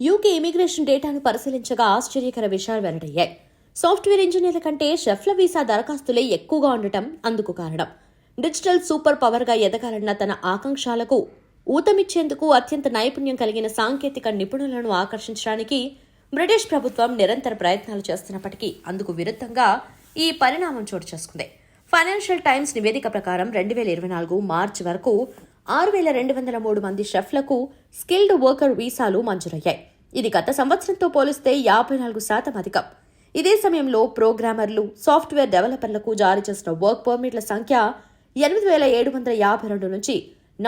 UK immigration డేటాను పరిశీలించగా ఆశ్చర్యకర విషయాలు వెల్లడయ్యాయి. Software ఇంజనీర్ల కంటే షెఫ్ల వీసా దరఖాస్తులే ఎక్కువగా ఉండటం అందుకు కారణం. డిజిటల్ సూపర్ పవర్గా ఎదగాలన్న తన ఆకాంక్షలకు ఊతమిచ్చేందుకు అత్యంత నైపుణ్యం కలిగిన సాంకేతిక నిపుణులను ఆకర్షించడానికి బ్రిటిష్ ప్రభుత్వం నిరంతర ప్రయత్నాలు చేస్తున్నప్పటికీ అందుకు విరుద్ధంగా ఈ పరిణామం చోటు చేసుకుంది. ఫైనాన్షియల్ టైమ్స్ నివేదిక ప్రకారం 2024 మార్చి వరకు 6,203 మంది షెఫ్లకు స్కిల్డ్ వర్కర్ వీసాలు మంజూరయ్యాయి. ఇది గత సంవత్సరంతో పోలిస్తే 54% అధికం. ఇదే సమయంలో ప్రోగ్రామర్లు, సాఫ్ట్వేర్ డెవలపర్లకు జారీ చేసిన వర్క్ పర్మిట్ల సంఖ్య 8,752 నుంచి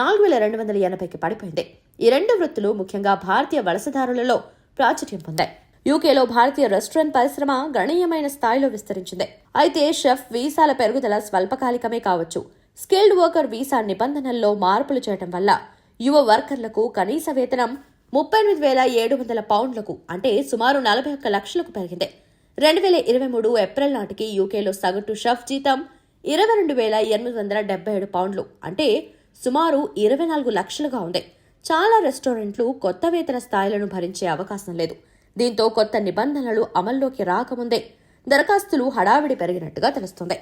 4,280కి పడిపోయింది. ఈ రెండు వృత్తులు ముఖ్యంగా భారతీయ వలసదారులలో ప్రాచుర్యం పొందాయి. యూకేలో భారతీయ రెస్టారెంట్ పరిశ్రమ గణనీయమైన స్థాయిలో విస్తరించింది. అయితే షెఫ్ వీసాల పెరుగుదల స్వల్పకాలికమే కావచ్చు. స్కిల్డ్ వర్కర్ వీసా నిబంధనల్లో మార్పులు చేయడం వల్ల యువ వర్కర్లకు కనీస వేతనం 38,700 పౌండ్లకు అంటే సుమారు 41 లక్షలకు పెరిగింది. 2023 ఏప్రిల్ నాటికి యూకేలో సగటు షెఫ్ జీతం 22,877 పౌండ్లు అంటే సుమారు 24 లక్షలుగా ఉంది. చాలా రెస్టారెంట్లు కొత్త వేతన స్థాయిలను భరించే అవకాశం లేదు. దీంతో కొత్త నిబంధనలు అమల్లోకి రాకముందే దరఖాస్తులు హడావిడి పెరిగినట్టుగా తెలుస్తోంది.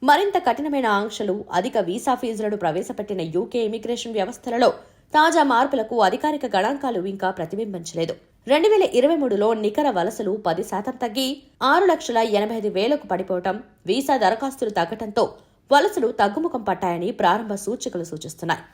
మరింత కఠినమైన ఆంక్షలు, అధిక వీసా ఫీజులను ప్రవేశపెట్టిన యూకే ఇమిగ్రేషన్ వ్యవస్థలలో తాజా మార్పులకు అధికారిక గణాంకాలు ఇంకా ప్రతిబింబించలేదు. 2023లో నికర వలసలు 10% తగ్గి 6,85,000కు పడిపోవటం, వీసా దరఖాస్తులు తగ్గటంతో వలసలు తగ్గుముఖం పట్టాయని ప్రారంభ సూచికలు సూచిస్తున్నాయి.